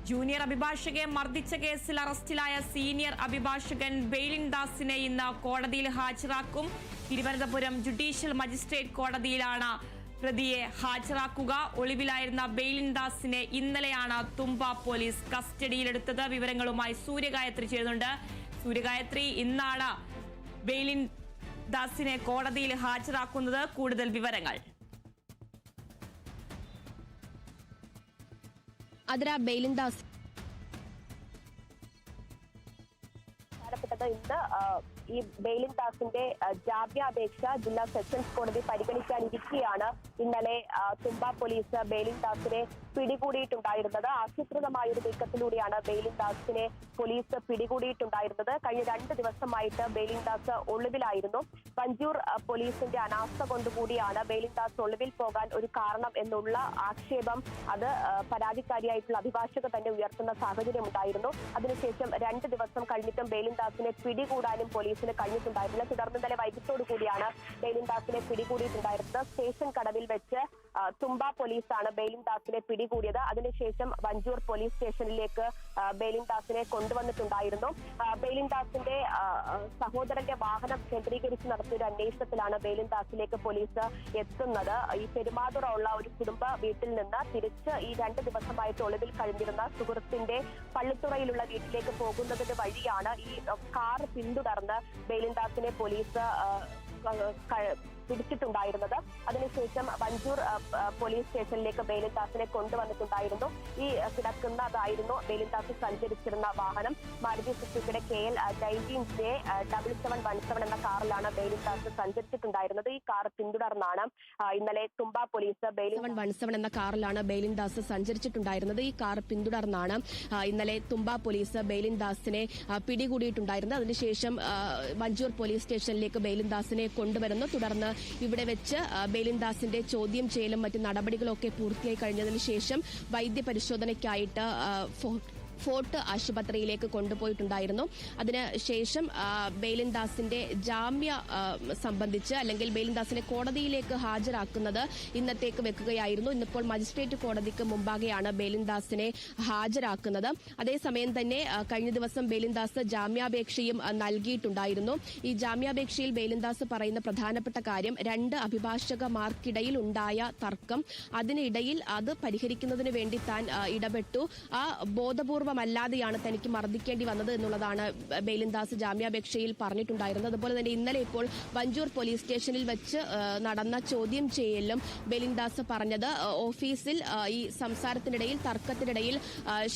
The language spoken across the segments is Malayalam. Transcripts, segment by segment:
ജൂനിയർ അഭിഭാഷകയെ മർദ്ദിച്ച കേസിൽ അറസ്റ്റിലായ സീനിയർ അഭിഭാഷകൻ ബെയിലിൻ ദാസിനെ ഇന്ന് കോടതിയിൽ ഹാജരാക്കും. തിരുവനന്തപുരം ജുഡീഷ്യൽ മജിസ്ട്രേറ്റ് കോടതിയിലാണ് പ്രതിയെ ഹാജരാക്കുക. ഒളിവിലായിരുന്ന ബെയിലിൻ ദാസിനെ ഇന്നലെയാണ് തുമ്പ പോലീസ് കസ്റ്റഡിയിലെടുത്തത്. വിവരങ്ങളുമായി സൂര്യഗായത്രി ചേരുന്നുണ്ട്. സൂര്യഗായത്രി, ഇന്നാണ് ബെയിലിൻ ദാസിനെ കോടതിയിൽ ഹാജരാക്കുന്നത്. കൂടുതൽ വിവരങ്ങൾ. അതിരാ, ബെയിലിൻ ദാസ് ഇന്ന് ഈ ബെയിലിൻ ദാസിന്റെ ജാമ്യാപേക്ഷ ജില്ലാ സെഷൻസ് കോടതി പരിഗണിക്കാനിരിക്കെയാണ് ഇന്നലെ തുമ്പ പോലീസ് ബെയിലിൻ ദാസിനെ പിടികൂടിയിട്ടുണ്ടായിരുന്നത്. ആസൂത്രിതമായ ഒരു നീക്കത്തിലൂടെയാണ് ബെയിലിൻ ദാസിനെ പോലീസ് പിടികൂടിയിട്ടുണ്ടായിരുന്നത്. കഴിഞ്ഞ 2 ദിവസമായിട്ട് ബെയിലിൻ ദാസ് ഒളിവിലായിരുന്നു. വഞ്ചൂർ പോലീസിന്റെ അനാസ്ഥ കൊണ്ടുകൂടിയാണ് ബെയിലിൻ ദാസ് ഒളിവിൽ പോകാൻ ഒരു കാരണം എന്നുള്ള ആക്ഷേപം അത് പരാതിക്കാരിയായിട്ടുള്ള അഭിഭാഷക തന്നെ ഉയർത്തുന്ന സാഹചര്യം ഉണ്ടായിരുന്നു. അതിനുശേഷം 2 ദിവസം കഴിഞ്ഞിട്ടും ബെയിലിൻ ദാസിനെ പിടികൂടാനും പോലീസിന് കഴിഞ്ഞിട്ടുണ്ടായിരുന്നില്ല. തുടർന്ന് ഇന്നലെ വൈകിട്ടോടു കൂടിയാണ് ബെയിലിൻ ദാസിനെ പിടികൂടിയിട്ടുണ്ടായിരുന്നത്. സ്റ്റേഷൻ കടവിൽ വെച്ച് തുമ്പ പോലീസാണ് ബെയിലിൻ ദാസിനെ പിടികൂടിയത്. അതിനുശേഷം വഞ്ചൂർ പോലീസ് സ്റ്റേഷനിലേക്ക് ബെയിലിൻ ദാസിനെ കൊണ്ടുവന്നിട്ടുണ്ടായിരുന്നു. ബെയിലിൻ ദാസിന്റെ സഹോദരന്റെ വാഹനം കേന്ദ്രീകരിച്ച് നടത്തിയ ഒരു അന്വേഷണത്തിലാണ് ബെയിലിൻ ദാസിലേക്ക് പോലീസ് എത്തുന്നത്. ഈ പെരുമാതുറയുള്ള ഒരു കുടുംബ വീട്ടിൽ നിന്ന് തിരിച്ച് ഈ 2 ദിവസമായിട്ട് ഒളിവിൽ കഴിഞ്ഞിരുന്ന സുഹൃത്തിന്റെ പള്ളിത്തുറയിലുള്ള വീട്ടിലേക്ക് പോകുന്നതിന് വഴിയാണ് ഈ കാർ പിന്തുടർന്ന് ബെയിലിൻ ദാസിനെ പോലീസ് പിടിച്ചിട്ടുണ്ടായിരുന്നത്. അതിനുശേഷം വഞ്ചൂർ പോലീസ് സ്റ്റേഷനിലേക്ക് ബെയിലിൻ ദാസിനെ കൊണ്ടുവന്നിട്ടുണ്ടായിരുന്നു. ഈ കിടക്കുന്നതായിരുന്നു ബെയിലിൻ ദാസ് സഞ്ചരിച്ചിരുന്ന വാഹനം. മാരുതി സുസുക്കിയുടെ KL 19J7717 എന്ന കാറിലാണ് ബെയിലിൻ ദാസ് സഞ്ചരിച്ചിട്ടുണ്ടായിരുന്നത്. ഈ കാർ പിന്തുടർന്നാണ് ഇന്നലെ തുമ്പ പോലീസ് ബെയിലിൻ 1717 എന്ന കാറിലാണ് ബെയിലിൻ ദാസ് സഞ്ചരിച്ചിട്ടുണ്ടായിരുന്നത്. ഈ കാർ പിന്തുടർന്നാണ് ഇന്നലെ തുമ്പ പോലീസ് ബെയിലിൻ ദാസിനെ പിടികൂടിയിട്ടുണ്ടായിരുന്നത്. അതിനുശേഷം വഞ്ചൂർ പോലീസ് സ്റ്റേഷനിലേക്ക് ബെയിലിൻ ദാസിനെ കൊണ്ടുവരുന്നു. തുടർന്ന് ഇവിടെ വെച്ച് ബെയിലിൻ ദാസിന്റെ ചോദ്യം ചെയ്യലും മറ്റ് നടപടികളൊക്കെ പൂർത്തിയായി കഴിഞ്ഞതിന് ശേഷം വൈദ്യപരിശോധനയ്ക്കായിട്ട് ഫോർട്ട് ആശുപത്രിയിലേക്ക് കൊണ്ടുപോയിട്ടുണ്ടായിരുന്നു. അതിനുശേഷം ബെയിലിൻ ദാസിന്റെ ജാമ്യ സംബന്ധിച്ച് അല്ലെങ്കിൽ ബെയിലിൻ ദാസിനെ കോടതിയിലേക്ക് ഹാജരാക്കുന്നത് ഇന്നത്തേക്ക് വെക്കുകയായിരുന്നു. ഇന്നിപ്പോൾ മജിസ്ട്രേറ്റ് കോടതിക്ക് മുമ്പാകെയാണ് ബെയിലിൻ ദാസിനെ ഹാജരാക്കുന്നത്. അതേസമയം തന്നെ കഴിഞ്ഞ ദിവസം ബെയിലിൻ ദാസ് ജാമ്യാപേക്ഷയും നൽകിയിട്ടുണ്ടായിരുന്നു. ഈ ജാമ്യാപേക്ഷയിൽ ബെയിലിൻ ദാസ് പറയുന്ന പ്രധാനപ്പെട്ട കാര്യം 2 അഭിഭാഷകമാർക്കിടയിൽ ഉണ്ടായ തർക്കം, അതിനിടയിൽ അത് പരിഹരിക്കുന്നതിന് വേണ്ടി താൻ ഇടപെട്ടു. ആ ബോധപൂർവമല്ലാതെയാണ് തനിക്ക് മർദ്ദിക്കേണ്ടി വന്നത് എന്നുള്ളതാണ് ബെയിലിൻ ദാസ് ജാമ്യാപേക്ഷയിൽ പറഞ്ഞിട്ടുണ്ടായിരുന്നത്. അതുപോലെ തന്നെ ഇന്നലെ ഇപ്പോൾ വഞ്ചൂർ പോലീസ് സ്റ്റേഷനിൽ വെച്ച് നടന്ന ചോദ്യം ചെയ്യലിലും ബെയിലിൻ ദാസ് പറഞ്ഞത് ഓഫീസിൽ ഈ സംസാരത്തിനിടയിൽ തർക്കത്തിനിടയിൽ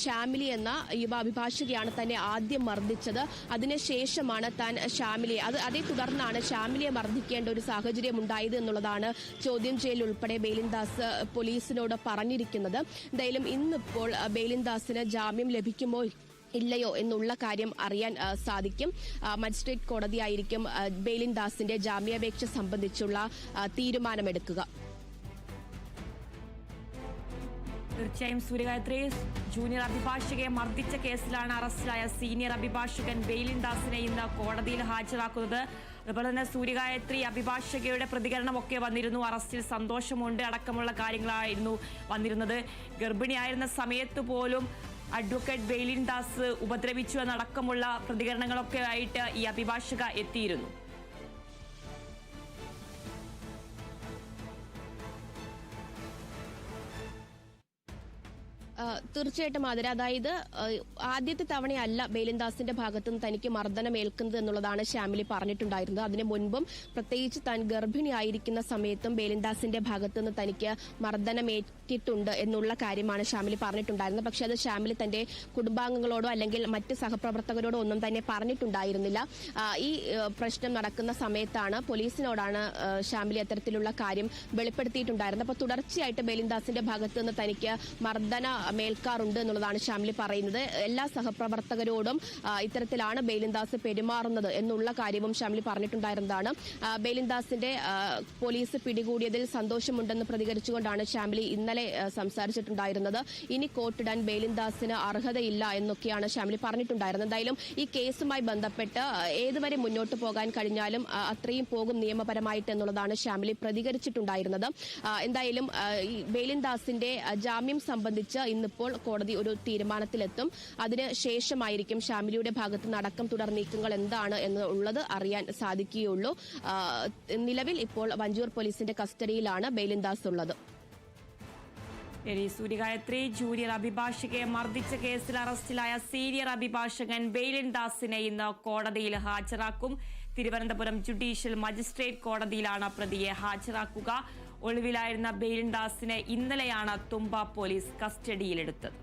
ഷാമിലി എന്ന യുവ അഭിഭാഷകയാണ് തന്നെ ആദ്യം മർദ്ദിച്ചത്. അതിനുശേഷമാണ് താൻ ഷാമിലിയെ അതേ തുടർന്നാണ് ഷാമിലിയെ മർദ്ദിക്കേണ്ട ഒരു സാഹചര്യം ഉണ്ടായത് എന്നുള്ളതാണ് ചോദ്യം ചെയ്യൽ ഉൾപ്പെടെ ബെയിലിൻ ദാസ് പോലീസിനോട് പറഞ്ഞിരിക്കുന്നത്. എന്തായാലും ഇന്നിപ്പോൾ ബെയിലിൻ ദാസിന് ജാമ്യം ലഭിക്കുമോ ഇല്ലയോ എന്നുള്ള കാര്യം അറിയാൻ സാധിക്കും. മജിസ്ട്രേറ്റ് കോടതിയായിരിക്കും ബെയിലിൻ ദാസിന്റെ ജാമ്യാപേക്ഷ സംബന്ധിച്ചുള്ള തീരുമാനമെടുക്കുക. തീർച്ചയായും സൂര്യഗായത്രി, ജൂനിയർ അഭിഭാഷകയെ മർദ്ദിച്ച കേസിലാണ് അറസ്റ്റിലായ സീനിയർ അഭിഭാഷകൻ ബെയിലിൻ ദാസിനെ ഇന്ന് കോടതിയിൽ ഹാജരാക്കുന്നത്. അതുപോലെ തന്നെ സൂര്യഗായത്രി, അഭിഭാഷകയുടെ പ്രതികരണമൊക്കെ വന്നിരുന്നു. അറസ്റ്റിൽ സന്തോഷമുണ്ട് അടക്കമുള്ള കാര്യങ്ങളായിരുന്നു വന്നിരുന്നത്. ഗർഭിണിയായിരുന്ന സമയത്ത് പോലും അഡ്വക്കേറ്റ് ബെയിലിൻ ദാസ് ഉപദ്രവിച്ചു എന്നടക്കമുള്ള പ്രതികരണങ്ങളൊക്കെ ആയിട്ട് ഈ അഭിഭാഷക എത്തിയിരുന്നു. തീർച്ചയായിട്ടും അതിന് അതായത് ആദ്യത്തെ തവണയല്ല ബെയിലിൻ ദാസിന്റെ ഭാഗത്തുനിന്ന് തനിക്ക് മർദ്ദനം ഏൽക്കുന്നത് എന്നുള്ളതാണ് ഷാമിലി പറഞ്ഞിട്ടുണ്ടായിരുന്നത്. അതിനു മുൻപും പ്രത്യേകിച്ച് താൻ ഗർഭിണിയായിരിക്കുന്ന സമയത്തും ബെയിലിൻ ദാസിന്റെ ഭാഗത്തുനിന്ന് തനിക്ക് മർദ്ദനമേറ്റിട്ടുണ്ട് എന്നുള്ള കാര്യമാണ് ഷാമിലി പറഞ്ഞിട്ടുണ്ടായിരുന്നത്. പക്ഷെ അത് ഷാമിലി തന്റെ കുടുംബാംഗങ്ങളോടോ അല്ലെങ്കിൽ മറ്റ് സഹപ്രവർത്തകരോടോ ഒന്നും തന്നെ പറഞ്ഞിട്ടുണ്ടായിരുന്നില്ല. ഈ പ്രശ്നം നടക്കുന്ന സമയത്താണ് പോലീസിനോടാണ് ഷാമിലി അത്തരത്തിലുള്ള കാര്യം വെളിപ്പെടുത്തിയിട്ടുണ്ടായിരുന്നത്. അപ്പോൾ തുടർച്ചയായിട്ട് ബെയിലിൻ ദാസിന്റെ ഭാഗത്തുനിന്ന് തനിക്ക് മേൽക്കാറുണ്ട് എന്നുള്ളതാണ് ഷാമിലി പറയുന്നത്. എല്ലാ സഹപ്രവർത്തകരോടും ഇത്തരത്തിലാണ് ബെയിലിൻ ദാസ് പെരുമാറുന്നത് എന്നുള്ള കാര്യവും ഷാമിലി പറഞ്ഞിട്ടുണ്ടായിരുന്നതാണ്. ബെയിലിൻ ദാസിന്റെ പോലീസ് പിടികൂടിയതിൽ സന്തോഷമുണ്ടെന്ന് പ്രതികരിച്ചുകൊണ്ടാണ് ഷാമിലി ഇന്നലെ സംസാരിച്ചിട്ടുണ്ടായിരുന്നത്. ഇനി കോർട്ടിടാൻ ബെയിലിൻ ദാസിന് അർഹതയില്ല എന്നൊക്കെയാണ് ഷാമിലി പറഞ്ഞിട്ടുണ്ടായിരുന്നത്. എന്തായാലും ഈ കേസുമായി ബന്ധപ്പെട്ട് ഏതുവരെ മുന്നോട്ട് പോകാൻ കഴിഞ്ഞാലും അത്രയും പോകും നിയമപരമായിട്ട് എന്നുള്ളതാണ് ഷാമിലി പ്രതികരിച്ചിട്ടുണ്ടായിരുന്നത്. എന്തായാലും ബെയിലിൻ ദാസിന്റെ ജാമ്യം സംബന്ധിച്ച് ഇന്നിപ്പോൾ കോടതി ഒരു തീരുമാനത്തിലെത്തും. അതിന് ശേഷമായിരിക്കും ഷാമിലിയുടെ ഭാഗത്ത് നിന്ന് അടക്കം തുടർ നീക്കങ്ങൾ എന്താണ് എന്നുള്ളത് അറിയാൻ സാധിക്കുകയുള്ളൂ. നിലവിൽ ഇപ്പോൾ വഞ്ചൂർ പോലീസിന്റെ കസ്റ്റഡിയിലാണ് ബെയിലിൻ ദാസ് ഉള്ളത്. സൂര്യഗായത്രി, ജൂനിയർ അഭിഭാഷകയെ മർദ്ദിച്ച കേസിൽ അറസ്റ്റിലായ സീനിയർ അഭിഭാഷകൻ ബെയിലിൻ ദാസിനെ ഇന്ന് കോടതിയിൽ ഹാജരാക്കും. തിരുവനന്തപുരം ജുഡീഷ്യൽ മജിസ്ട്രേറ്റ് കോടതിയിലാണ് പ്രതിയെ ഹാജരാക്കുക. ഒളിവിലായിരുന്ന ബെയിലിൻ ദാസിനെ ഇന്നലെയാണ് തുമ്പ പോലീസ് കസ്റ്റഡിയിലെടുത്തത്.